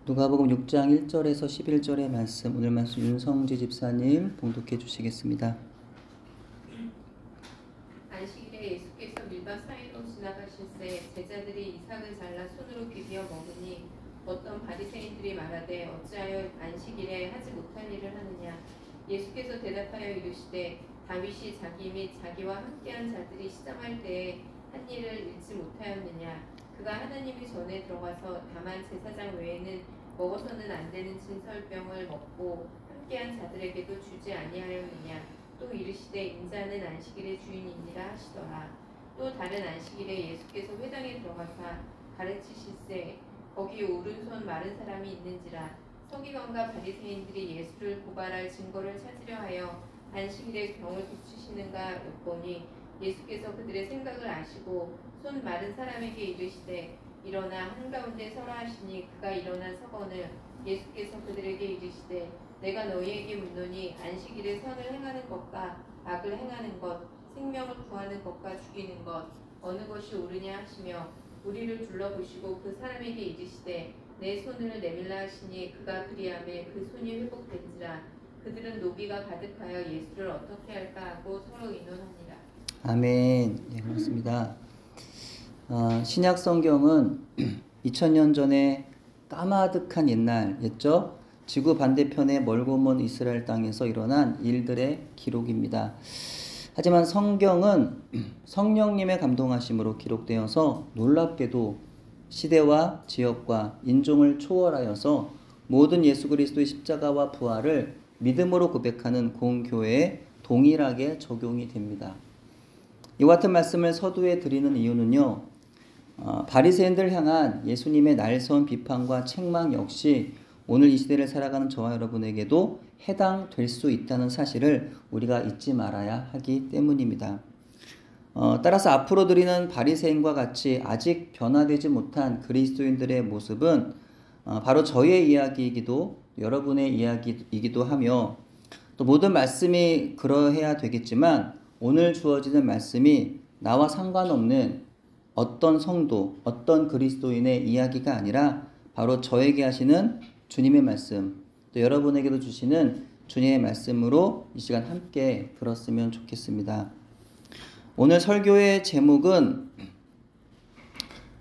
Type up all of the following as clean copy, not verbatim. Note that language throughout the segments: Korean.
누가복음 6장 1절에서 11절의 말씀, 오늘 말씀 윤성지 집사님 봉독해 주시겠습니다. 안식일에 예수께서 밀밭 사이로 지나가실새 제자들이 이삭을 잘라 손으로 비벼 먹으니 어떤 바리새인들이 말하되 어찌하여 안식일에 하지 못할 일을 하느냐. 예수께서 대답하여 이르시되 다윗이 자기 및 자기와 함께한 자들이 시장할 때에 한 일을 잃지 못하였느냐. 그가 하나님이 전에 들어가서 다만 제사장 외에는 먹어서는 안 되는 진설병을 먹고 함께한 자들에게도 주지 아니하였느냐. 또 이르시되 인자는 안식일의 주인이니라 하시더라. 또 다른 안식일에 예수께서 회당에 들어가사 가르치실새 거기 오른손 마른 사람이 있는지라. 서기관과 바리새인들이 예수를 고발할 증거를 찾으려 하여 안식일에 병을 고치시는가 엿보니 예수께서 그들의 생각을 아시고 손 마른 사람에게 이르시되 일어나 한가운데 서라 하시니 그가 일어나 서거늘 예수께서 그들에게 이르시되 내가 너희에게 묻노니 안식일에 선을 행하는 것과 악을 행하는 것, 생명을 구하는 것과 죽이는 것 어느 것이 옳으냐 하시며 우리를 둘러보시고 그 사람에게 이르시되 내 손을 내밀라 하시니 그가 그리하매 그 손이 회복된지라. 그들은 노비가 가득하여 예수를 어떻게 할까 하고 서로 의논하니라. 아멘. 예, 그렇습니다. 신약 성경은 2000년 전에 까마득한 옛날이었죠. 지구 반대편의 멀고 먼 이스라엘 땅에서 일어난 일들의 기록입니다. 하지만 성경은 성령님의 감동하심으로 기록되어서 놀랍게도 시대와 지역과 인종을 초월하여서 모든 예수 그리스도의 십자가와 부활을 믿음으로 고백하는 공교회에 동일하게 적용이 됩니다. 이와 같은 말씀을 서두에 드리는 이유는요, 바리새인들 향한 예수님의 날선 비판과 책망 역시 오늘 이 시대를 살아가는 저와 여러분에게도 해당될 수 있다는 사실을 우리가 잊지 말아야 하기 때문입니다. 따라서 앞으로 드리는 바리새인과 같이 아직 변화되지 못한 그리스도인들의 모습은 바로 저의 이야기이기도 여러분의 이야기이기도 하며 또 모든 말씀이 그러해야 되겠지만 오늘 주어지는 말씀이 나와 상관없는 어떤 성도, 어떤 그리스도인의 이야기가 아니라 바로 저에게 하시는 주님의 말씀, 또 여러분에게도 주시는 주님의 말씀으로 이 시간 함께 들었으면 좋겠습니다. 오늘 설교의 제목은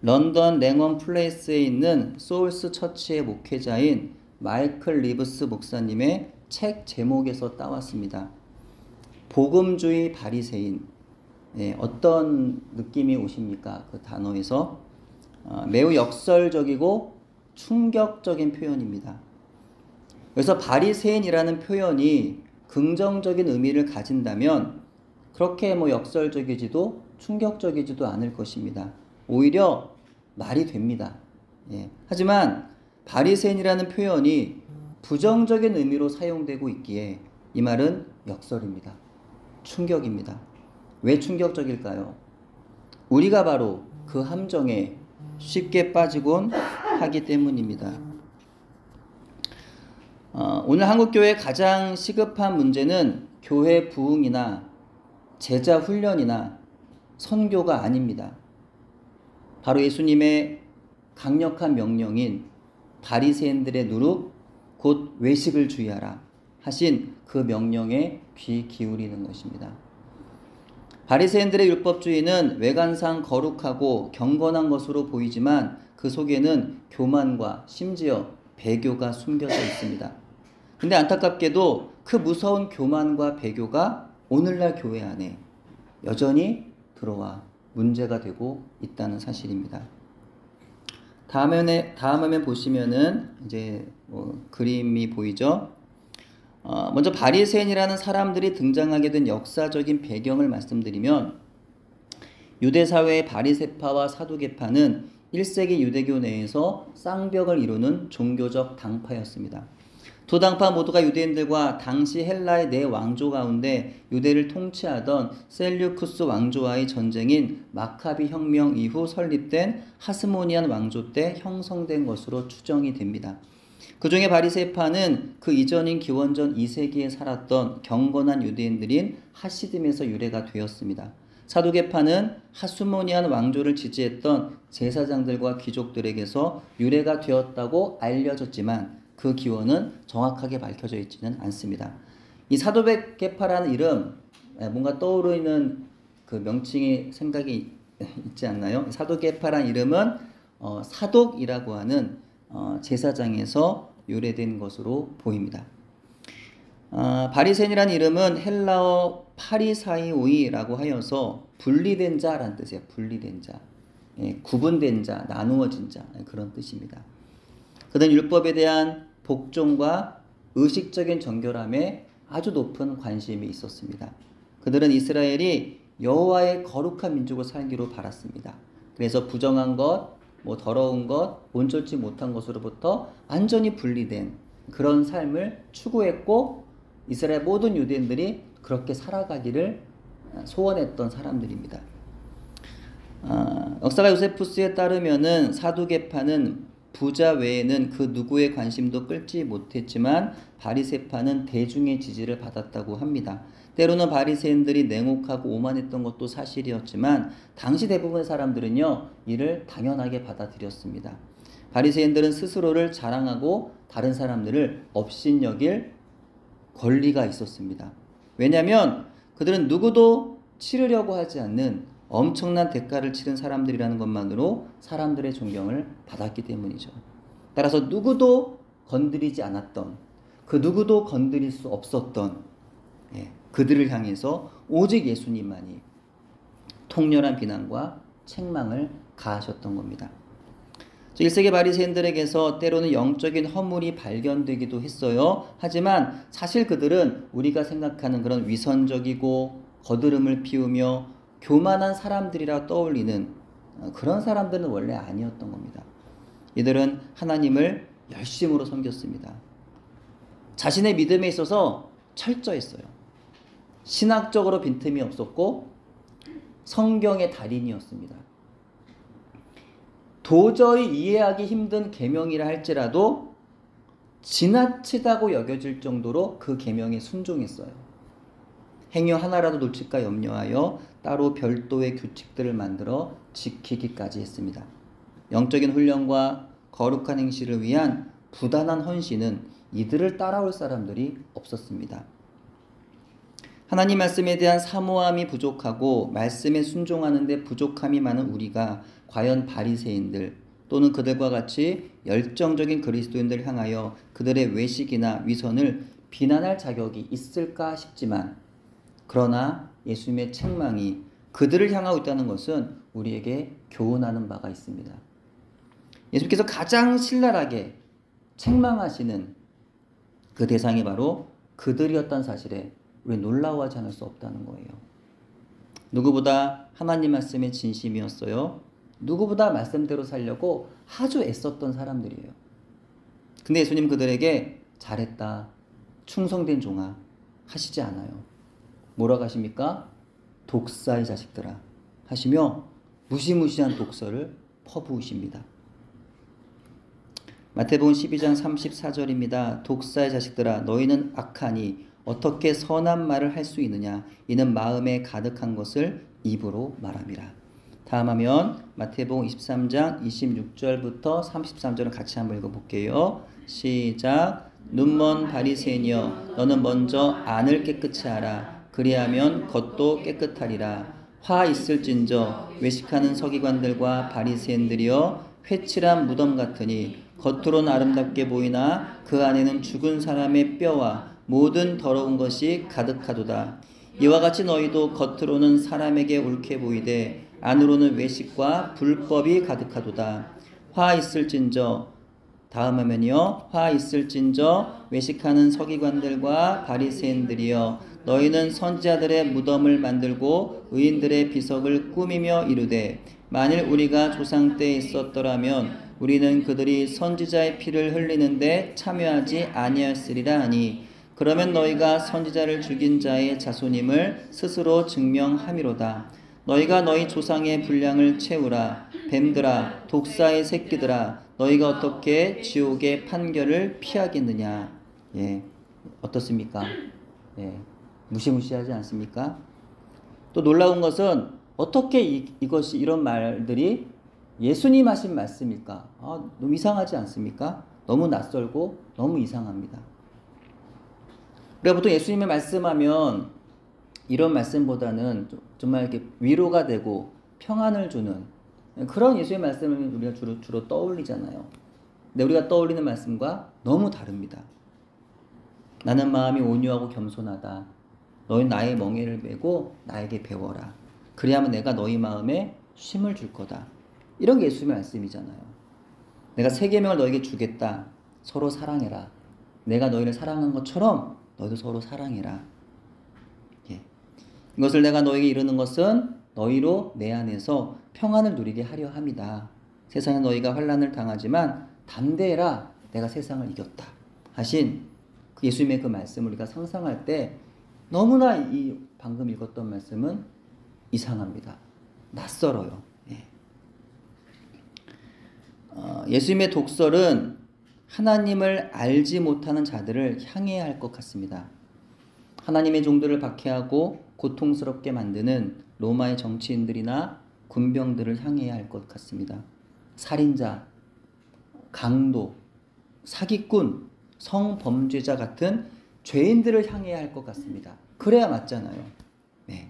런던 랭엄 플레이스에 있는 소울스 처치의 목회자인 마이클 리브스 목사님의 책 제목에서 따왔습니다. 복음주의 바리새인. 어떤 느낌이 오십니까? 그 단어에서 매우 역설적이고 충격적인 표현입니다. 그래서 바리새인이라는 표현이 긍정적인 의미를 가진다면 그렇게 역설적이지도 충격적이지도 않을 것입니다. 오히려 말이 됩니다. 하지만 바리새인이라는 표현이 부정적인 의미로 사용되고 있기에 이 말은 역설입니다. 충격입니다. 왜 충격적일까요? 우리가 바로 그 함정에 쉽게 빠지곤 하기 때문입니다. 오늘 한국교회의 가장 시급한 문제는 교회 부흥이나 제자 훈련이나 선교가 아닙니다. 바로 예수님의 강력한 명령인 바리새인들의 누룩 곧 외식을 주의하라 하신 그 명령에 귀 기울이는 것입니다. 바리새인들의 율법주의는 외관상 거룩하고 경건한 것으로 보이지만 그 속에는 교만과 심지어 배교가 숨겨져 있습니다. 근데 안타깝게도 그 무서운 교만과 배교가 오늘날 교회 안에 여전히 들어와 문제가 되고 있다는 사실입니다. 다음 화면 보시면은 이제 그림이 보이죠? 먼저 바리새인이라는 사람들이 등장하게 된 역사적인 배경을 말씀드리면 유대 사회의 바리새파와 사두개파는 1세기 유대교 내에서 쌍벽을 이루는 종교적 당파였습니다. 두 당파 모두가 유대인들과 당시 헬라의 네 왕조 가운데 유대를 통치하던 셀류쿠스 왕조와의 전쟁인 마카비 혁명 이후 설립된 하스모니안 왕조 때 형성된 것으로 추정이 됩니다. 그 중에 바리새파는 그 이전인 기원전 2세기에 살았던 경건한 유대인들인 하시딤에서 유래가 되었습니다. 사두개파는 하수모니안 왕조를 지지했던 제사장들과 귀족들에게서 유래가 되었다고 알려졌지만 그 기원은 정확하게 밝혀져 있지는 않습니다. 이 사두개파라는 이름, 뭔가 떠오르는 그 명칭이 생각이 있지 않나요? 사두개파라는 이름은 사독이라고 하는 제사장에서 유래된 것으로 보입니다. 바리새인이라는 이름은 헬라어 파리사이오이라고 하여서 분리된 자라는 뜻이에요. 분리된 자, 구분된 자, 나누어진 자, 그런 뜻입니다. 그들은 율법에 대한 복종과 의식적인 정결함에 아주 높은 관심이 있었습니다. 그들은 이스라엘이 여호와의 거룩한 민족으로 살기로 바랐습니다. 그래서 부정한 것, 더러운 것, 온전치 못한 것으로부터 완전히 분리된 그런 삶을 추구했고 이스라엘 모든 유대인들이 그렇게 살아가기를 소원했던 사람들입니다. 역사가 요세푸스에 따르면은 사두개파는 부자 외에는 그 누구의 관심도 끌지 못했지만 바리새파는 대중의 지지를 받았다고 합니다. 때로는 바리새인들이 냉혹하고 오만했던 것도 사실이었지만 당시 대부분의 사람들은요 이를 당연하게 받아들였습니다. 바리새인들은 스스로를 자랑하고 다른 사람들을 업신여길 권리가 있었습니다. 왜냐하면 그들은 누구도 치르려고 하지 않는 엄청난 대가를 치른 사람들이라는 것만으로 사람들의 존경을 받았기 때문이죠. 따라서 누구도 건드리지 않았던, 그 누구도 건드릴 수 없었던 그들을 향해서 오직 예수님만이 통렬한 비난과 책망을 가하셨던 겁니다. 1세기 바리새인들에게서 때로는 영적인 허물이 발견되기도 했어요. 하지만 사실 그들은 우리가 생각하는 그런 위선적이고 거드름을 피우며 교만한 사람들이라 떠올리는 그런 사람들은 원래 아니었던 겁니다. 이들은 하나님을 열심으로 섬겼습니다. 자신의 믿음에 있어서 철저했어요. 신학적으로 빈틈이 없었고 성경의 달인이었습니다. 도저히 이해하기 힘든 계명이라 할지라도 지나치다고 여겨질 정도로 그 계명에 순종했어요. 행위 하나라도 놓칠까 염려하여 따로 별도의 규칙들을 만들어 지키기까지 했습니다. 영적인 훈련과 거룩한 행실을 위한 부단한 헌신은 이들을 따라올 사람들이 없었습니다. 하나님 말씀에 대한 사모함이 부족하고 말씀에 순종하는 데 부족함이 많은 우리가 과연 바리새인들 또는 그들과 같이 열정적인 그리스도인들을 향하여 그들의 외식이나 위선을 비난할 자격이 있을까 싶지만 그러나 예수님의 책망이 그들을 향하고 있다는 것은 우리에게 교훈하는 바가 있습니다. 예수님께서 가장 신랄하게 책망하시는 그 대상이 바로 그들이었다는 사실에 우리 놀라워하지 않을 수 없다는 거예요. 누구보다 하나님 말씀에 진심이었어요. 누구보다 말씀대로 살려고 아주 애썼던 사람들이에요. 근데 예수님 그들에게 잘했다, 충성된 종아 하시지 않아요. 뭐라고 하십니까? 독사의 자식들아 하시며 무시무시한 독서를 퍼부으십니다. 마태복음 12장 34절입니다. 독사의 자식들아 너희는 악하니 어떻게 선한 말을 할 수 있느냐? 이는 마음에 가득한 것을 입으로 말함이라. 다음 화면 마태복음 23장 26절부터 33절을 같이 한번 읽어볼게요. 시작. 눈먼 바리새인이여 너는 먼저 안을 깨끗이 하라. 그리하면 겉도 깨끗하리라. 화 있을진저 외식하는 서기관들과 바리새인들이여 회칠한 무덤 같으니 겉으로는 아름답게 보이나 그 안에는 죽은 사람의 뼈와 모든 더러운 것이 가득하도다. 이와 같이 너희도 겉으로는 사람에게 옳게 보이되 안으로는 외식과 불법이 가득하도다. 화 있을진저 다음 화면이요. 화 있을진저 외식하는 서기관들과 바리새인들이여 너희는 선지자들의 무덤을 만들고 의인들의 비석을 꾸미며 이르되 만일 우리가 조상 때에 있었더라면 우리는 그들이 선지자의 피를 흘리는데 참여하지 아니하였으리라 하니 그러면 너희가 선지자를 죽인 자의 자손임을 스스로 증명함이로다. 너희가 너희 조상의 분량을 채우라. 뱀들아 독사의 새끼들아 너희가 어떻게 지옥의 판결을 피하겠느냐. 어떻습니까? 무시무시하지 않습니까? 또 놀라운 것은 어떻게 이것이 이런 말들이 예수님 하신 말씀일까? 너무 이상하지 않습니까? 너무 낯설고 너무 이상합니다. 우리가 보통 예수님의 말씀하면 이런 말씀보다는 정말 이렇게 위로가 되고 평안을 주는 그런 예수의 말씀을 우리가 주로 떠올리잖아요. 근데 우리가 떠올리는 말씀과 너무 다릅니다. 나는 마음이 온유하고 겸손하다. 너희 나의 멍에를 메고 나에게 배워라. 그리하면 내가 너희 마음에 쉼을 줄 거다. 이런 게 예수의 말씀이잖아요. 내가 새 계명을 너에게 주겠다. 서로 사랑해라. 내가 너희를 사랑한 것처럼 너희도 서로 사랑해라. 예. 이것을 내가 너에게 이루는 것은 너희로 내 안에서 평안을 누리게 하려 함이다. 세상에 너희가 환난을 당하지만 담대해라. 내가 세상을 이겼다. 하신 예수님의 그 말씀을 우리가 상상할 때 너무나 이 방금 읽었던 말씀은 이상합니다. 낯설어요. 예수님의 독설은 하나님을 알지 못하는 자들을 향해야 할 것 같습니다. 하나님의 종들을 박해하고 고통스럽게 만드는 로마의 정치인들이나 군병들을 향해야 할 것 같습니다. 살인자, 강도, 사기꾼, 성범죄자 같은 죄인들을 향해야 할 것 같습니다. 그래야 맞잖아요. 네.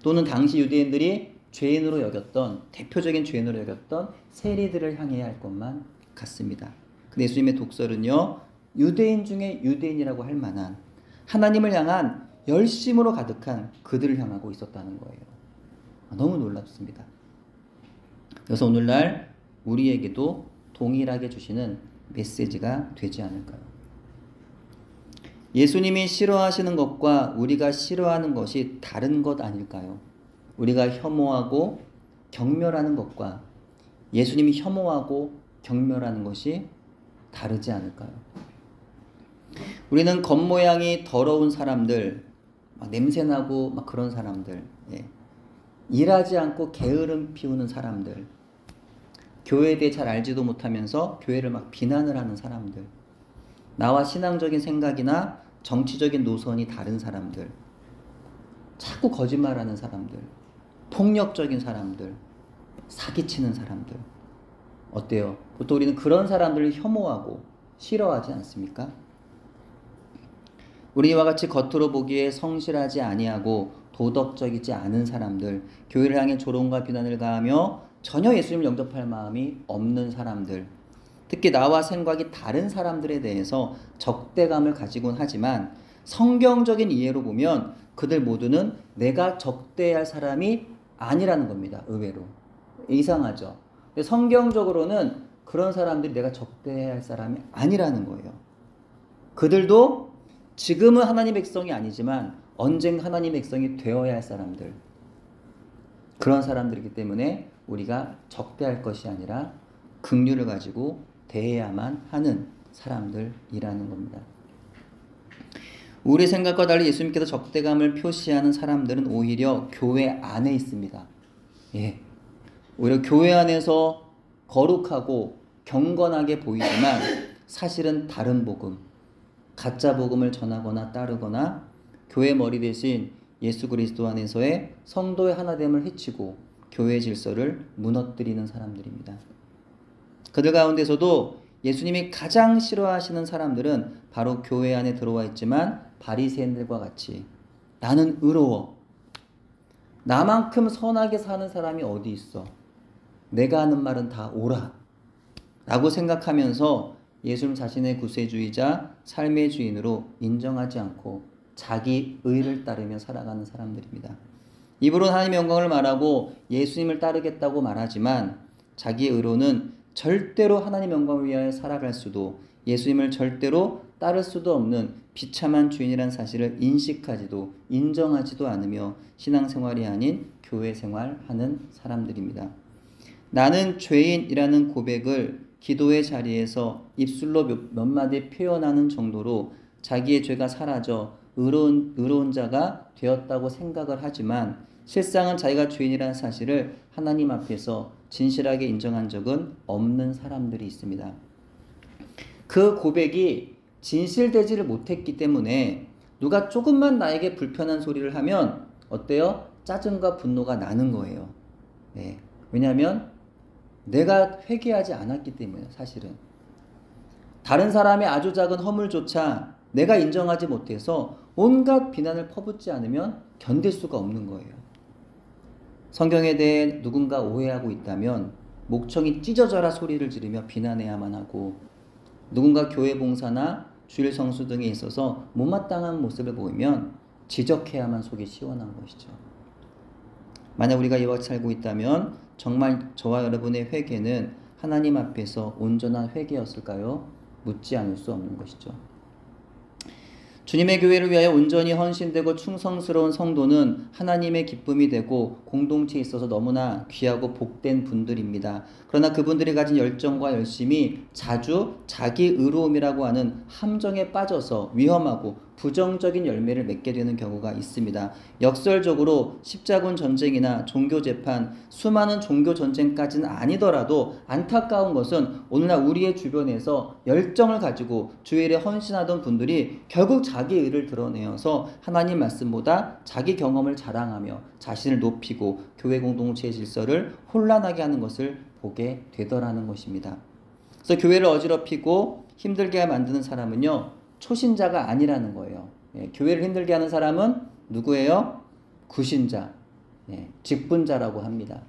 또는 당시 유대인들이 죄인으로 여겼던 대표적인 죄인으로 여겼던 세리들을 향해야 할 것만 같습니다. 근데 예수님의 독설은요. 유대인 중에 유대인이라고 할 만한 하나님을 향한 열심으로 가득한 그들을 향하고 있었다는 거예요. 너무 놀랍습니다. 그래서 오늘날 우리에게도 동일하게 주시는 메시지가 되지 않을까요? 예수님이 싫어하시는 것과 우리가 싫어하는 것이 다른 것 아닐까요? 우리가 혐오하고 경멸하는 것과 예수님이 혐오하고 경멸하는 것이 다르지 않을까요? 우리는 겉모양이 더러운 사람들, 막 냄새나고 막 그런 사람들, 일하지 않고 게으름 피우는 사람들, 교회에 대해 잘 알지도 못하면서 교회를 막 비난을 하는 사람들, 나와 신앙적인 생각이나 정치적인 노선이 다른 사람들, 자꾸 거짓말하는 사람들, 폭력적인 사람들, 사기치는 사람들. 어때요? 보통 우리는 그런 사람들을 혐오하고 싫어하지 않습니까? 우리와 같이 겉으로 보기에 성실하지 아니하고 도덕적이지 않은 사람들, 교회를 향해 조롱과 비난을 가하며 전혀 예수님을 영접할 마음이 없는 사람들, 특히 나와 생각이 다른 사람들에 대해서 적대감을 가지곤 하지만 성경적인 이해로 보면 그들 모두는 내가 적대할 사람이 아니라는 겁니다. 의외로. 이상하죠. 근데 성경적으로는 그런 사람들이 내가 적대해야 할 사람이 아니라는 거예요. 그들도 지금은 하나님 백성이 아니지만 언젠가 하나님 백성이 되어야 할 사람들, 그런 사람들이기 때문에 우리가 적대할 것이 아니라 긍휼을 가지고 대해야만 하는 사람들이라는 겁니다. 우리 생각과 달리 예수님께서 적대감을 표시하는 사람들은 오히려 교회 안에 있습니다. 오히려 교회 안에서 거룩하고 경건하게 보이지만 사실은 다른 복음, 가짜 복음을 전하거나 따르거나 교회 머리 대신 예수 그리스도 안에서의 성도의 하나됨을 해치고 교회 질서를 무너뜨리는 사람들입니다. 그들 가운데서도 예수님이 가장 싫어하시는 사람들은 바로 교회 안에 들어와 있지만 바리새인들과 같이 나는 의로워, 나만큼 선하게 사는 사람이 어디 있어, 내가 하는 말은 다 옳아 라고 생각하면서 예수님 자신의 구세주의자 삶의 주인으로 인정하지 않고 자기 의를 따르며 살아가는 사람들입니다. 입으로는 하나님의 영광을 말하고 예수님을 따르겠다고 말하지만 자기 의로는 절대로 하나님 영광을 위하여 살아갈 수도, 예수님을 절대로 따를 수도 없는 비참한 주인이라는 사실을 인식하지도 인정하지도 않으며 신앙생활이 아닌 교회 생활하는 사람들입니다. 나는 죄인이라는 고백을 기도의 자리에서 입술로 몇 마디 표현하는 정도로 자기의 죄가 사라져 의로운 자가 되었다고 생각을 하지만 실상은 자기가 죄인이라는 사실을 하나님 앞에서 진실하게 인정한 적은 없는 사람들이 있습니다. 그 고백이 진실되지를 못했기 때문에 누가 조금만 나에게 불편한 소리를 하면 어때요? 짜증과 분노가 나는 거예요. 네. 왜냐하면 내가 회개하지 않았기 때문에 사실은 다른 사람의 아주 작은 허물조차 내가 인정하지 못해서 온갖 비난을 퍼붓지 않으면 견딜 수가 없는 거예요. 성경에 대해 누군가 오해하고 있다면 목청이 찢어져라 소리를 지르며 비난해야만 하고, 누군가 교회 봉사나 주일 성수 등에 있어서 못마땅한 모습을 보이면 지적해야만 속이 시원한 것이죠. 만약 우리가 이와 같이 살고 있다면 정말 저와 여러분의 회개는 하나님 앞에서 온전한 회개였을까요? 묻지 않을 수 없는 것이죠. 주님의 교회를 위하여 온전히 헌신되고 충성스러운 성도는 하나님의 기쁨이 되고 공동체에 있어서 너무나 귀하고 복된 분들입니다. 그러나 그분들이 가진 열정과 열심이 자주 자기 의로움이라고 하는 함정에 빠져서 위험하고 부정적인 열매를 맺게 되는 경우가 있습니다. 역설적으로 십자군 전쟁이나 종교재판, 수많은 종교전쟁까지는 아니더라도 안타까운 것은 오늘날 우리의 주변에서 열정을 가지고 주일에 헌신하던 분들이 결국 자기 의를 드러내어서 하나님 말씀보다 자기 경험을 자랑하며 자신을 높이고 교회 공동체의 질서를 혼란하게 하는 것을 보게 되더라는 것입니다. 그래서 교회를 어지럽히고 힘들게 만드는 사람은요, 초신자가 아니라는 거예요. 교회를 힘들게 하는 사람은 누구예요? 구신자, 직분자라고 합니다.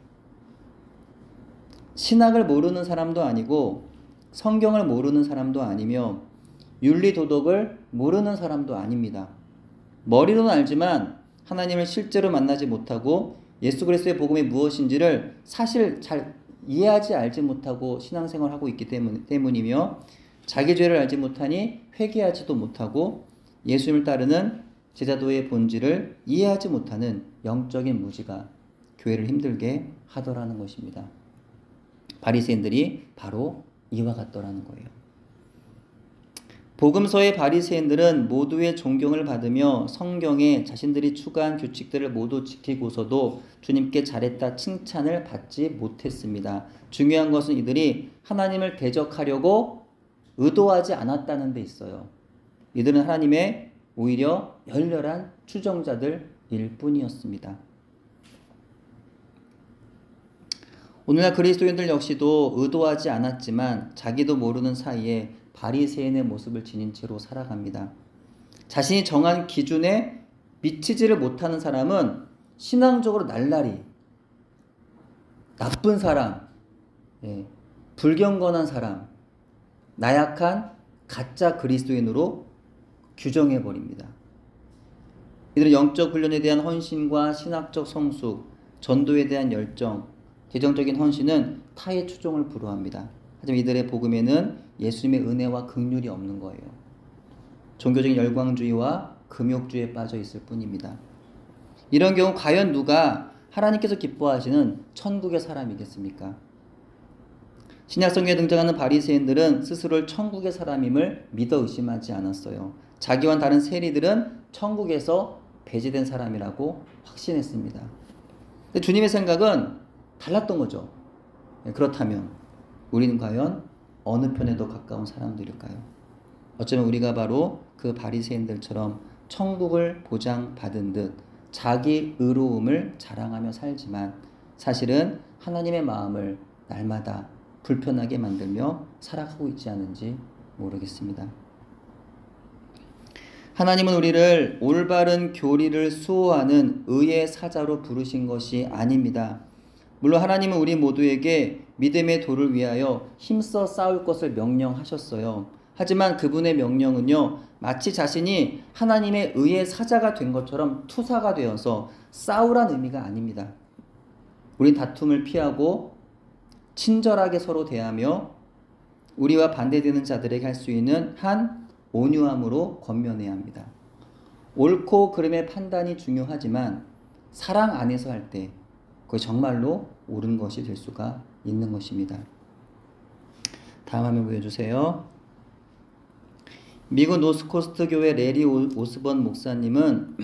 신학을 모르는 사람도 아니고 성경을 모르는 사람도 아니며 윤리도덕을 모르는 사람도 아닙니다. 머리로는 알지만 하나님을 실제로 만나지 못하고 예수 그리스도의 복음이 무엇인지를 사실 잘 이해하지 알지 못하고 신앙생활을 하고 있기 때문이며, 자기 죄를 알지 못하니 회개하지도 못하고 예수님을 따르는 제자도의 본질을 이해하지 못하는 영적인 무지가 교회를 힘들게 하더라는 것입니다. 바리새인들이 바로 이와 같더라는 거예요. 복음서의 바리새인들은 모두의 존경을 받으며 성경에 자신들이 추가한 규칙들을 모두 지키고서도 주님께 잘했다 칭찬을 받지 못했습니다. 중요한 것은 이들이 하나님을 대적하려고 의도하지 않았다는 데 있어요. 이들은 하나님의 오히려 열렬한 추종자들일 뿐이었습니다. 오늘날 그리스도인들 역시도 의도하지 않았지만 자기도 모르는 사이에 바리새인의 모습을 지닌 채로 살아갑니다. 자신이 정한 기준에 미치지를 못하는 사람은 신앙적으로 날라리 나쁜 사람, 불경건한 사람, 나약한 가짜 그리스도인으로 규정해버립니다. 이들은 영적 훈련에 대한 헌신과 신학적 성숙, 전도에 대한 열정, 재정적인 헌신은 타의 추종을 불허합니다. 하지만 이들의 복음에는 예수님의 은혜와 긍휼이 없는 거예요. 종교적인 열광주의와 금욕주의에 빠져 있을 뿐입니다. 이런 경우 과연 누가 하나님께서 기뻐하시는 천국의 사람이겠습니까? 신약성경에 등장하는 바리새인들은 스스로를 천국의 사람임을 믿어 의심하지 않았어요. 자기와 다른 세리들은 천국에서 배제된 사람이라고 확신했습니다. 근데 주님의 생각은 달랐던 거죠. 그렇다면 우리는 과연 어느 편에 더 가까운 사람들일까요? 어쩌면 우리가 바로 그 바리새인들처럼 천국을 보장받은 듯 자기 의로움을 자랑하며 살지만 사실은 하나님의 마음을 날마다 불편하게 만들며 살아가고 있지 않은지 모르겠습니다. 하나님은 우리를 올바른 교리를 수호하는 의의 사자로 부르신 것이 아닙니다. 물론 하나님은 우리 모두에게 믿음의 도를 위하여 힘써 싸울 것을 명령하셨어요. 하지만 그분의 명령은요, 마치 자신이 하나님의 의의 사자가 된 것처럼 투사가 되어서 싸우란 의미가 아닙니다. 우린 다툼을 피하고 친절하게 서로 대하며 우리와 반대되는 자들에게 할 수 있는 한 온유함으로 권면해야 합니다. 옳고 그름의 판단이 중요하지만 사랑 안에서 할 때 그게 정말로 옳은 것이 될 수가 있는 것입니다. 다음 화면 보여주세요. 미국 노스코스트 교회 레리 오스번 목사님은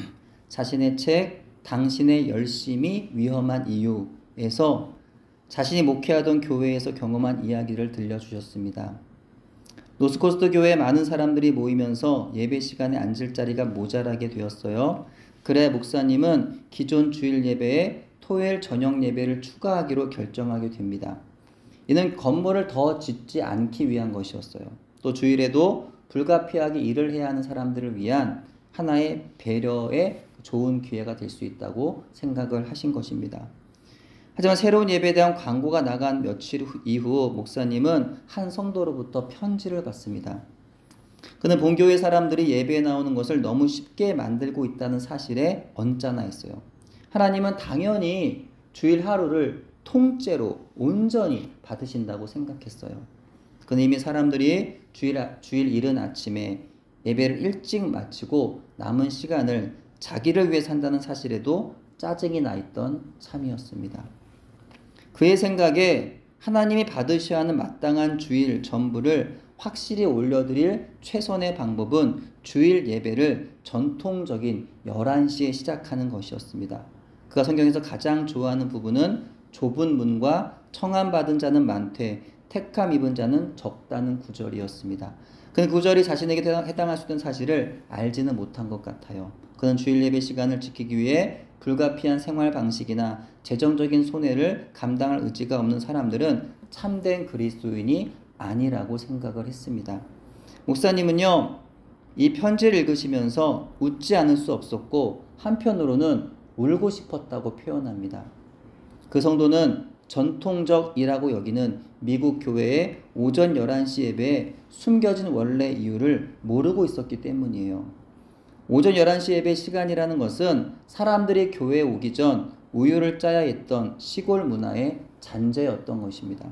자신의 책 당신의 열심이 위험한 이유에서 자신이 목회하던 교회에서 경험한 이야기를 들려주셨습니다. 노스코스트 교회에 많은 사람들이 모이면서 예배 시간에 앉을 자리가 모자라게 되었어요. 그래 목사님은 기존 주일 예배에 토요일 저녁 예배를 추가하기로 결정하게 됩니다. 이는 건물을 더 짓지 않기 위한 것이었어요. 또 주일에도 불가피하게 일을 해야 하는 사람들을 위한 하나의 배려의 좋은 기회가 될 수 있다고 생각을 하신 것입니다. 하지만 새로운 예배에 대한 광고가 나간 며칠 이후 목사님은 한 성도로부터 편지를 받습니다. 그는 본교회 사람들이 예배에 나오는 것을 너무 쉽게 만들고 있다는 사실에 언짢아 했어요. 하나님은 당연히 주일 하루를 통째로 온전히 받으신다고 생각했어요. 그는 이미 사람들이 주일 이른 아침에 예배를 일찍 마치고 남은 시간을 자기를 위해 산다는 사실에도 짜증이 나 있던 참이었습니다. 그의 생각에 하나님이 받으셔야 하는 마땅한 주일 전부를 확실히 올려드릴 최선의 방법은 주일 예배를 전통적인 11시에 시작하는 것이었습니다. 그가 성경에서 가장 좋아하는 부분은 좁은 문과 청함받은 자는 많되 택함 입은 자는 적다는 구절이었습니다. 그는 구절이 자신에게 해당할 수 있는 사실을 알지는 못한 것 같아요. 그는 주일 예배 시간을 지키기 위해 불가피한 생활 방식이나 재정적인 손해를 감당할 의지가 없는 사람들은 참된 그리스도인이 아니라고 생각을 했습니다. 목사님은요, 이 편지를 읽으시면서 웃지 않을 수 없었고 한편으로는 울고 싶었다고 표현합니다. 그 성도는 전통적이라고 여기는 미국 교회의 오전 11시 예배에 숨겨진 원래 이유를 모르고 있었기 때문이에요. 오전 11시 예배 시간이라는 것은 사람들이 교회에 오기 전 우유를 짜야 했던 시골 문화의 잔재였던 것입니다.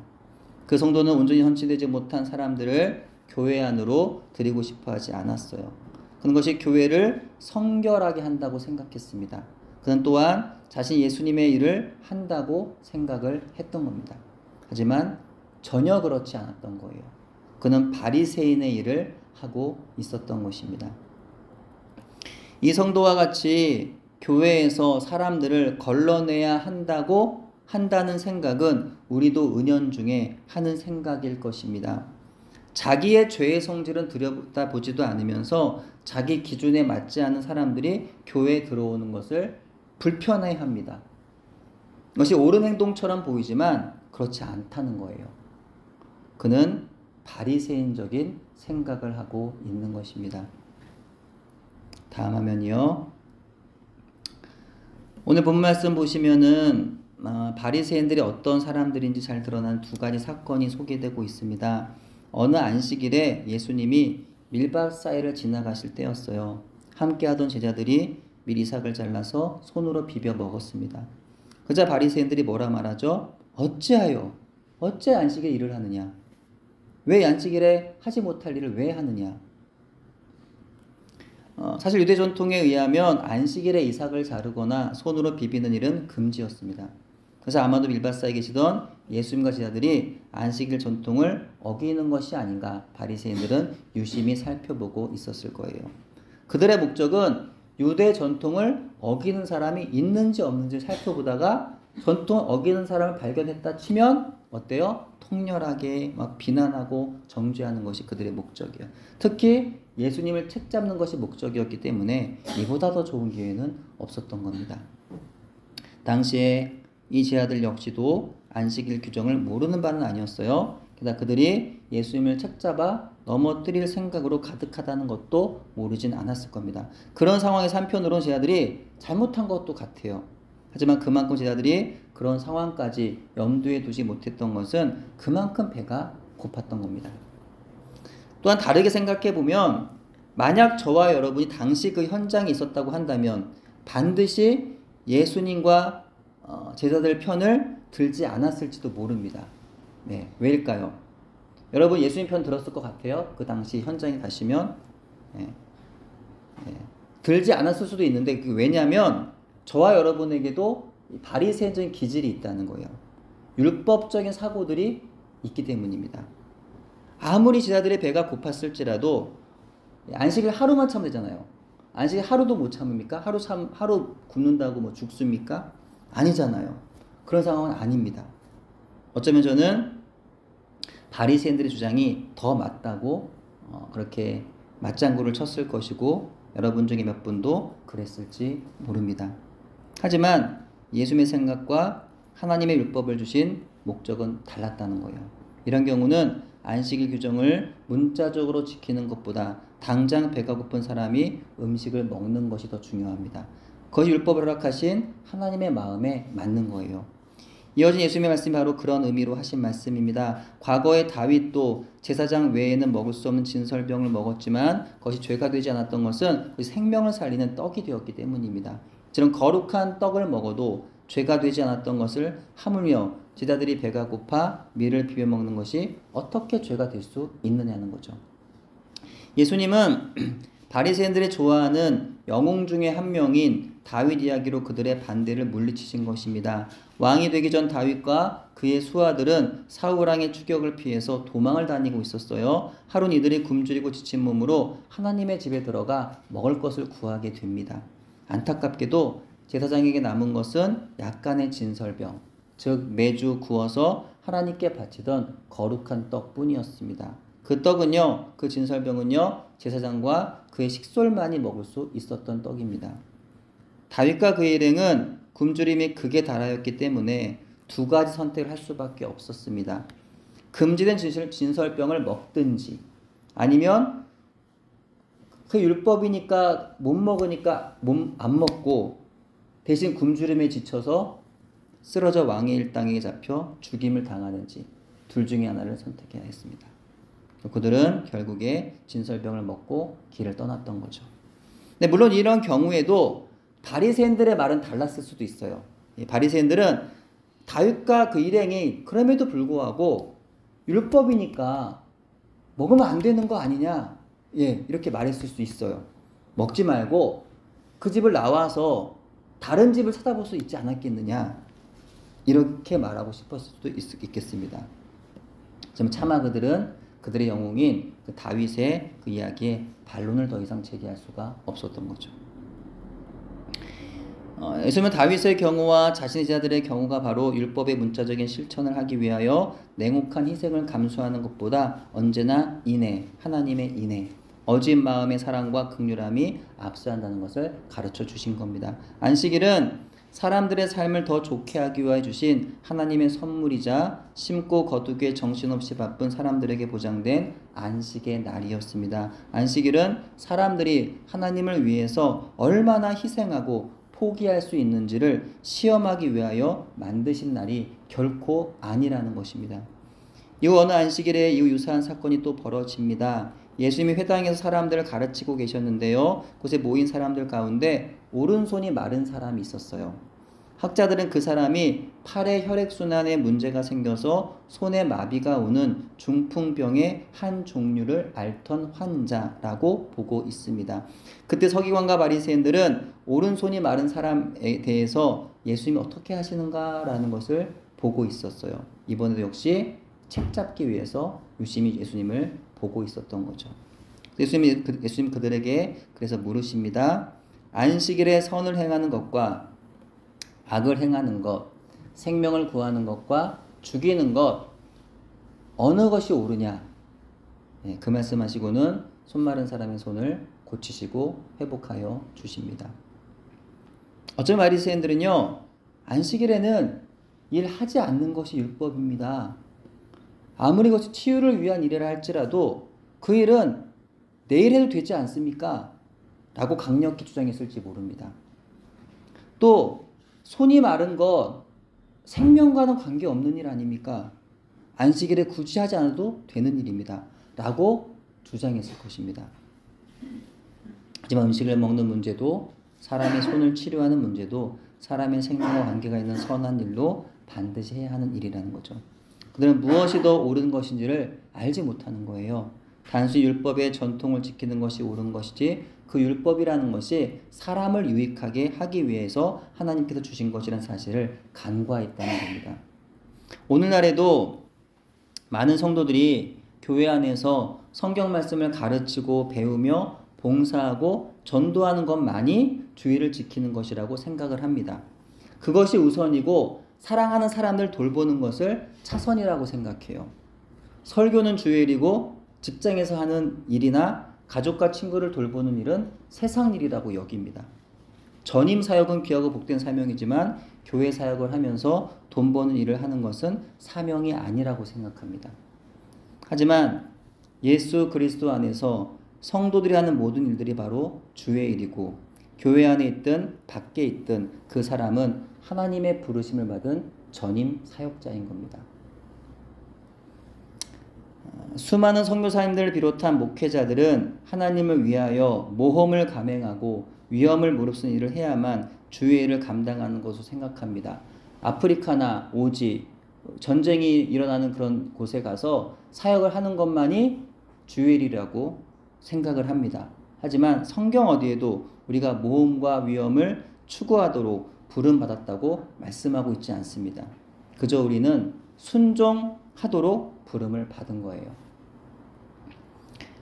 그 성도는 온전히 헌신되지 못한 사람들을 교회 안으로 드리고 싶어 하지 않았어요. 그런 것이 교회를 성결하게 한다고 생각했습니다. 그는 또한 자신이 예수님의 일을 한다고 생각을 했던 겁니다. 하지만 전혀 그렇지 않았던 거예요. 그는 바리새인의 일을 하고 있었던 것입니다. 이 성도와 같이 교회에서 사람들을 걸러내야 한다는 생각은 우리도 은연중에 하는 생각일 것입니다. 자기의 죄의 성질은 들여다보지도 않으면서 자기 기준에 맞지 않은 사람들이 교회에 들어오는 것을 불편해합니다. 그것이 옳은 행동처럼 보이지만 그렇지 않다는 거예요. 그는 바리새인적인 생각을 하고 있는 것입니다. 다음 화면이요. 오늘 본 말씀 보시면은 바리새인들이 어떤 사람들인지 잘 드러난 두 가지 사건이 소개되고 있습니다. 어느 안식일에 예수님이 밀밭 사이를 지나가실 때였어요. 함께하던 제자들이 밀이삭을 잘라서 손으로 비벼 먹었습니다. 그자 바리새인들이 뭐라 말하죠? 어째 안식일에 일을 하느냐? 왜 안식일에 하지 못할 일을 왜 하느냐? 사실 유대 전통에 의하면 안식일에 이삭을 자르거나 손으로 비비는 일은 금지였습니다. 그래서 아마도 밀밭사에 계시던 예수님과 제자들이 안식일 전통을 어기는 것이 아닌가 바리새인들은 유심히 살펴보고 있었을 거예요. 그들의 목적은 유대 전통을 어기는 사람이 있는지 없는지 살펴보다가 전통 어기는 사람을 발견했다 치면 어때요? 통렬하게 막 비난하고 정죄하는 것이 그들의 목적이에요. 특히 예수님을 책잡는 것이 목적이었기 때문에 이보다 더 좋은 기회는 없었던 겁니다. 당시에 이 제자들 역시도 안식일 규정을 모르는 바는 아니었어요. 게다가 그들이 예수님을 책잡아 넘어뜨릴 생각으로 가득하다는 것도 모르진 않았을 겁니다. 그런 상황에서 한편으로는 제자들이 잘못한 것도 같아요. 하지만 그만큼 제자들이 그런 상황까지 염두에 두지 못했던 것은 그만큼 배가 고팠던 겁니다. 또한 다르게 생각해 보면 만약 저와 여러분이 당시 그 현장에 있었다고 한다면 반드시 예수님과 제자들 편을 들지 않았을지도 모릅니다. 네, 왜일까요? 여러분 예수님 편 들었을 것 같아요? 그 당시 현장에 가시면 들지 않았을 수도 있는데 왜냐하면 저와 여러분에게도 바리새인적인 기질이 있다는 거예요. 율법적인 사고들이 있기 때문입니다. 아무리 제자들의 배가 고팠을지라도 안식일 하루만 참으면 되잖아요. 안식일 하루도 못 참습니까? 하루 굶는다고 뭐 죽습니까? 아니잖아요. 그런 상황은 아닙니다. 어쩌면 저는 바리새인들의 주장이 더 맞다고 그렇게 맞장구를 쳤을 것이고 여러분 중에 몇 분도 그랬을지 모릅니다. 하지만 예수님의 생각과 하나님의 율법을 주신 목적은 달랐다는 거예요. 이런 경우는 안식일 규정을 문자적으로 지키는 것보다 당장 배가 고픈 사람이 음식을 먹는 것이 더 중요합니다. 그것이 율법을 허락하신 하나님의 마음에 맞는 거예요. 이어진 예수님의 말씀이 바로 그런 의미로 하신 말씀입니다. 과거에 다윗도 제사장 외에는 먹을 수 없는 진설병을 먹었지만 그것이 죄가 되지 않았던 것은 그 생명을 살리는 떡이 되었기 때문입니다. 이런 거룩한 떡을 먹어도 죄가 되지 않았던 것을 하물며 제자들이 배가 고파 밀을 비벼 먹는 것이 어떻게 죄가 될 수 있느냐는 거죠. 예수님은 바리새인들이 좋아하는 영웅 중에 한 명인 다윗 이야기로 그들의 반대를 물리치신 것입니다. 왕이 되기 전 다윗과 그의 수하들은 사울왕의 추격을 피해서 도망을 다니고 있었어요. 하루는 이들이 굶주리고 지친 몸으로 하나님의 집에 들어가 먹을 것을 구하게 됩니다. 안타깝게도 제사장에게 남은 것은 약간의 진설병, 즉 매주 구워서 하나님께 바치던 거룩한 떡뿐이었습니다. 그 떡은요, 그 진설병은요, 제사장과 그의 식솔만이 먹을 수 있었던 떡입니다. 다윗과 그의 일행은 굶주림이 극에 달하였기 때문에 두 가지 선택을 할 수밖에 없었습니다. 금지된 진설병을 먹든지 아니면 그 율법이니까 못 먹으니까 안 먹고 대신 굶주림에 지쳐서 쓰러져 왕의 일당에게 잡혀 죽임을 당하는지 둘 중에 하나를 선택해야 했습니다. 그들은 결국에 진설병을 먹고 길을 떠났던 거죠. 근데 물론 이런 경우에도 바리새인들의 말은 달랐을 수도 있어요. 바리새인들은 다윗과 그 일행이 그럼에도 불구하고 율법이니까 먹으면 안 되는 거 아니냐, 이렇게 말했을 수 있어요. 먹지 말고 그 집을 나와서 다른 집을 찾아볼 수 있지 않았겠느냐, 이렇게 말하고 싶었을 수도 있겠습니다. 차마 그들은 그들의 영웅인 그 다윗의 그 이야기에 반론을 더 이상 제기할 수가 없었던 거죠. 예수님은 다윗의 경우와 자신의 제자들의 경우가 바로 율법의 문자적인 실천을 하기 위하여 냉혹한 희생을 감수하는 것보다 언제나 인애, 하나님의 인애, 어진 마음의 사랑과 긍휼함이 앞서한다는 것을 가르쳐 주신 겁니다. 안식일은 사람들의 삶을 더 좋게 하기 위해 주신 하나님의 선물이자 심고 거두기에 정신없이 바쁜 사람들에게 보장된 안식의 날이었습니다. 안식일은 사람들이 하나님을 위해서 얼마나 희생하고 포기할 수 있는지를 시험하기 위하여 만드신 날이 결코 아니라는 것입니다. 이후 어느 안식일에 이후 유사한 사건이 또 벌어집니다. 예수님이 회당에서 사람들을 가르치고 계셨는데요. 그곳에 모인 사람들 가운데 오른손이 마른 사람이 있었어요. 학자들은 그 사람이 팔의 혈액순환에 문제가 생겨서 손에 마비가 오는 중풍병의 한 종류를 앓던 환자라고 보고 있습니다. 그때 서기관과 바리새인들은 오른손이 마른 사람에 대해서 예수님이 어떻게 하시는가라는 것을 보고 있었어요. 이번에도 역시 책 잡기 위해서 유심히 예수님을 보고 있었던 거죠. 예수님 그들에게 그래서 물으십니다. 안식일에 선을 행하는 것과 악을 행하는 것, 생명을 구하는 것과 죽이는 것, 어느 것이 옳으냐? 그 말씀하시고는 손 마른 사람의 손을 고치시고 회복하여 주십니다. 어쩌면 바리새인들은요, 안식일에는 일하지 않는 것이 율법입니다. 아무리 그것이 치유를 위한 일이라 할지라도 그 일은 내일 해도 되지 않습니까? 라고 강력히 주장했을지 모릅니다. 또 손이 마른 것 생명과는 관계없는 일 아닙니까? 안식일에 굳이 하지 않아도 되는 일입니다. 라고 주장했을 것입니다. 하지만 음식을 먹는 문제도 사람의 손을 치료하는 문제도 사람의 생명과 관계가 있는 선한 일로 반드시 해야 하는 일이라는 거죠. 그들은 무엇이 더 옳은 것인지를 알지 못하는 거예요. 단순히 율법의 전통을 지키는 것이 옳은 것이지 그 율법이라는 것이 사람을 유익하게 하기 위해서 하나님께서 주신 것이라는 사실을 간과했다는 겁니다. 오늘날에도 많은 성도들이 교회 안에서 성경 말씀을 가르치고 배우며 봉사하고 전도하는 것만이 주의를 지키는 것이라고 생각을 합니다. 그것이 우선이고 사랑하는 사람들 돌보는 것을 차선이라고 생각해요. 설교는 주일이고 직장에서 하는 일이나 가족과 친구를 돌보는 일은 세상 일이라고 여깁니다. 전임 사역은 귀하고 복된 사명이지만 교회 사역을 하면서 돈 버는 일을 하는 것은 사명이 아니라고 생각합니다. 하지만 예수 그리스도 안에서 성도들이 하는 모든 일들이 바로 주의 일이고 교회 안에 있든 밖에 있든 그 사람은 하나님의 부르심을 받은 전임 사역자인 겁니다. 수많은 선교사님들을 비롯한 목회자들은 하나님을 위하여 모험을 감행하고 위험을 무릅쓰는 일을 해야만 주의 일을 감당하는 것으로 생각합니다. 아프리카나 오지 전쟁이 일어나는 그런 곳에 가서 사역을 하는 것만이 주의 일이라고 생각을 합니다. 하지만 성경 어디에도 우리가 모험과 위험을 추구하도록 부름받았다고 말씀하고 있지 않습니다. 그저 우리는 순종하도록 부름을 받은 거예요.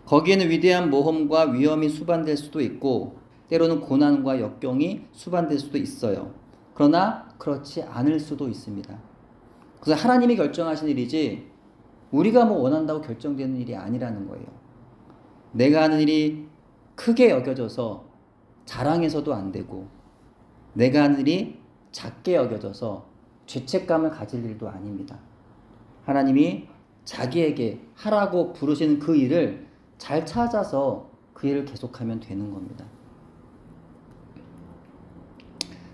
거기에는 위대한 모험과 위험이 수반될 수도 있고 때로는 고난과 역경이 수반될 수도 있어요. 그러나 그렇지 않을 수도 있습니다. 그래서 하나님이 결정하신 일이지 우리가 뭐 원한다고 결정되는 일이 아니라는 거예요. 내가 하는 일이 크게 여겨져서 자랑해서도 안 되고 내가 하는 일이 작게 여겨져서 죄책감을 가질 일도 아닙니다. 하나님이 자기에게 하라고 부르시는 그 일을 잘 찾아서 그 일을 계속하면 되는 겁니다.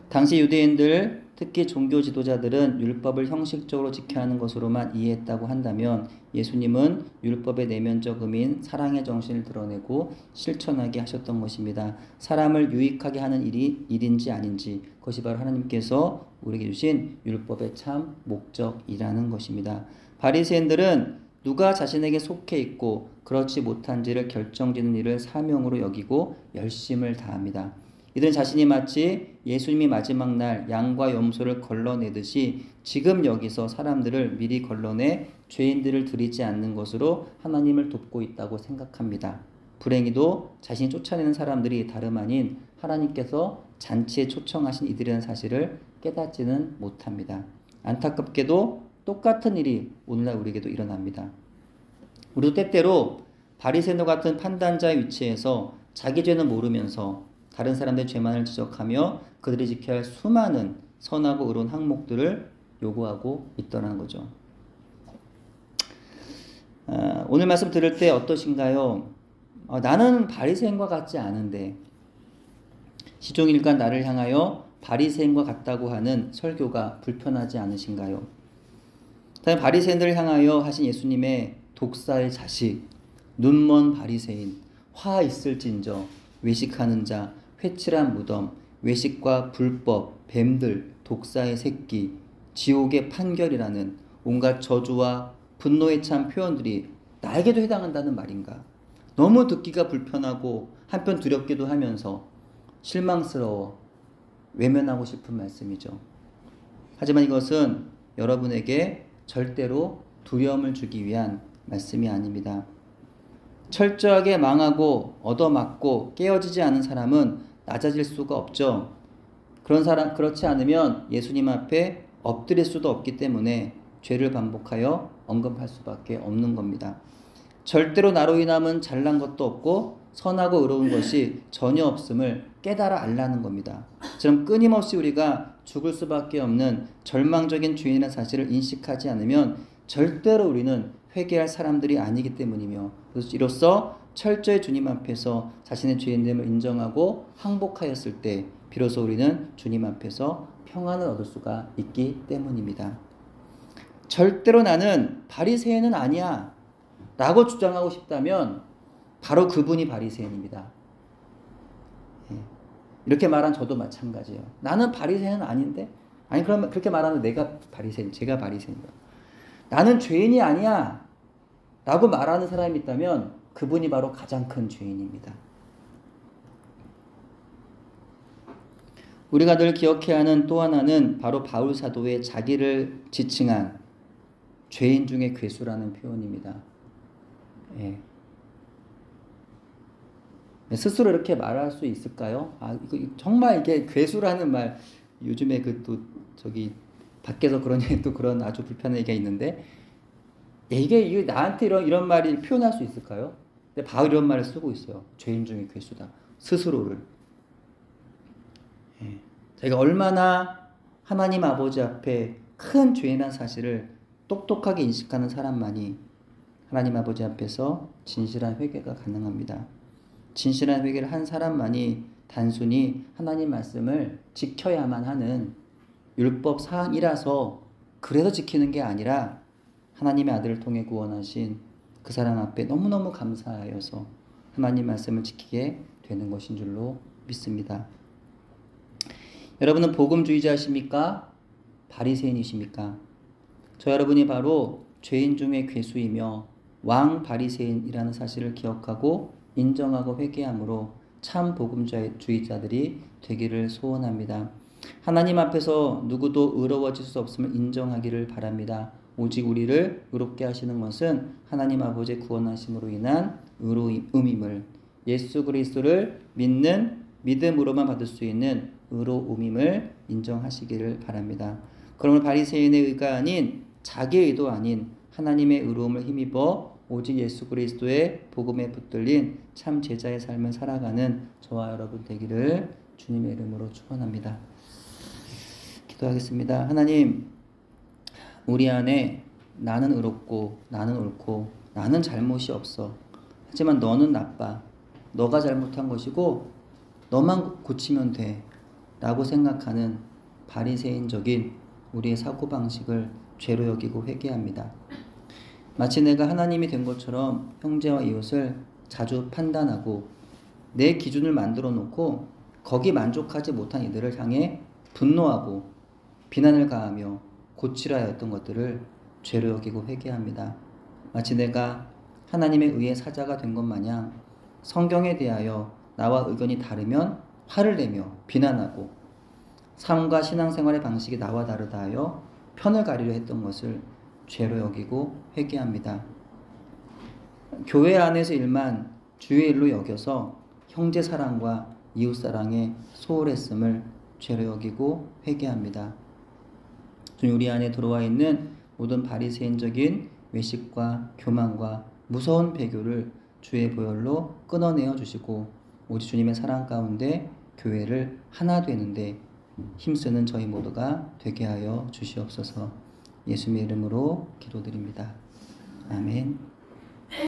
당시 유대인들, 특히 종교 지도자들은 율법을 형식적으로 지켜야 하는 것으로만 이해했다고 한다면 예수님은 율법의 내면적 의미인 사랑의 정신을 드러내고 실천하게 하셨던 것입니다. 사람을 유익하게 하는 일이 일인지 아닌지 그것이 바로 하나님께서 우리에게 주신 율법의 참 목적이라는 것입니다. 바리새인들은 누가 자신에게 속해 있고 그렇지 못한지를 결정짓는 일을 사명으로 여기고 열심을 다합니다. 이들은 자신이 마치 예수님이 마지막 날 양과 염소를 걸러내듯이 지금 여기서 사람들을 미리 걸러내 죄인들을 들이지 않는 것으로 하나님을 돕고 있다고 생각합니다. 불행히도 자신이 쫓아내는 사람들이 다름 아닌 하나님께서 잔치에 초청하신 이들이라는 사실을 깨닫지는 못합니다. 안타깝게도 똑같은 일이 오늘날 우리에게도 일어납니다. 우리도 때때로 바리새인과 같은 판단자의 위치에서 자기 죄는 모르면서 다른 사람들의 죄만을 지적하며 그들이 지켜야 할 수많은 선하고 의로운 항목들을 요구하고 있더라는 거죠. 오늘 말씀 들을 때 어떠신가요? 나는 바리새인과 같지 않은데 시종일관 나를 향하여 바리새인과 같다고 하는 설교가 불편하지 않으신가요? 다음 바리새인들을 향하여 하신 예수님의 독사의 자식, 눈먼 바리새인, 화 있을진저, 외식하는 자, 회칠한 무덤, 외식과 불법, 뱀들, 독사의 새끼, 지옥의 판결이라는 온갖 저주와 분노에 찬 표현들이 나에게도 해당한다는 말인가? 너무 듣기가 불편하고 한편 두렵기도 하면서 실망스러워 외면하고 싶은 말씀이죠. 하지만 이것은 여러분에게 절대로 두려움을 주기 위한 말씀이 아닙니다. 철저하게 망하고 얻어맞고 깨어지지 않은 사람은 낮아질 수가 없죠. 그렇지 않으면 예수님 앞에 엎드릴 수도 없기 때문에 죄를 반복하여 언급할 수밖에 없는 겁니다. 절대로 나로 인함은 잘난 것도 없고 선하고 의로운 것이 전혀 없음을 깨달아 알라는 겁니다. 그럼 끊임없이 우리가 죽을 수밖에 없는 절망적인 죄인이라는 사실을 인식하지 않으면 절대로 우리는 회개할 사람들이 아니기 때문이며 이로써 철저히 주님 앞에서 자신의 죄인됨을 인정하고 항복하였을 때 비로소 우리는 주님 앞에서 평안을 얻을 수가 있기 때문입니다. 절대로 나는 바리새인은 아니야 라고 주장하고 싶다면 바로 그분이 바리새인입니다. 이렇게 말한 저도 마찬가지예요. 나는 바리새인은 아닌데? 아니 그러면 그렇게 말하면 제가 바리새인이다. 나는 죄인이 아니야 라고 말하는 사람이 있다면 그분이 바로 가장 큰 죄인입니다. 우리가 늘 기억해야 하는 또 하나는 바로 바울 사도의 자기를 지칭한 죄인 중에 괴수라는 표현입니다. 스스로 이렇게 말할 수 있을까요? 정말 이게 괴수라는 말, 요즘에 밖에서 그런 얘기 또 그런 아주 불편한 얘기가 있는데, 이게 나한테 이런 말이 표현할 수 있을까요? 근데 바울 이런 말을 쓰고 있어요. 죄인 중에 괴수다. 스스로를. 예. 자기가 얼마나 하나님 아버지 앞에 큰 죄인한 사실을 똑똑하게 인식하는 사람만이 하나님 아버지 앞에서 진실한 회개가 가능합니다. 진실한 회개를 한 사람만이 단순히 하나님 말씀을 지켜야만 하는 율법 사항이라서 그래서 지키는 게 아니라 하나님의 아들을 통해 구원하신 그 사랑 앞에 너무너무 감사하여서 하나님 말씀을 지키게 되는 것인 줄로 믿습니다. 여러분은 복음주의자십니까? 바리새인이십니까? 저 여러분이 바로 죄인 중에 괴수이며 왕 바리새인이라는 사실을 기억하고 인정하고 회개함으로 참 복음주의자들이 되기를 소원합니다. 하나님 앞에서 누구도 의로워질 수 없음을 인정하기를 바랍니다. 오직 우리를 의롭게 하시는 것은 하나님 아버지의 구원하심으로 인한 의로움임을, 예수 그리스도를 믿는 믿음으로만 받을 수 있는 의로움임을 인정하시기를 바랍니다. 그러므로 바리새인의 의가 아닌 자기의 의도 아닌 하나님의 의로움을 힘입어 오직 예수 그리스도의 복음에 붙들린 참 제자의 삶을 살아가는 저와 여러분 되기를 주님의 이름으로 축원합니다. 기도하겠습니다. 하나님, 우리 안에 나는 의롭고 나는 옳고 나는 잘못이 없어. 하지만 너는 나빠. 너가 잘못한 것이고 너만 고치면 돼. 라고 생각하는 바리새인적인 우리의 사고방식을 죄로 여기고 회개합니다. 마치 내가 하나님이 된 것처럼 형제와 이웃을 자주 판단하고 내 기준을 만들어 놓고 거기 만족하지 못한 이들을 향해 분노하고 비난을 가하며 고치라 했던 것들을 죄로 여기고 회개합니다. 마치 내가 하나님의 의의 사자가 된 것 마냥 성경에 대하여 나와 의견이 다르면 화를 내며 비난하고 삶과 신앙생활의 방식이 나와 다르다 하여 편을 가리려 했던 것을 죄로 여기고 회개합니다. 교회 안에서 일만 주의 일로 여겨서 형제 사랑과 이웃 사랑에 소홀했음을 죄로 여기고 회개합니다. 우리 안에 들어와 있는 모든 바리새인적인 외식과 교만과 무서운 배교를 주의 보혈로 끊어내어 주시고 오직 주님의 사랑 가운데 교회를 하나 되는데 힘쓰는 저희 모두가 되게 하여 주시옵소서. 예수님의 이름으로 기도드립니다. 아멘.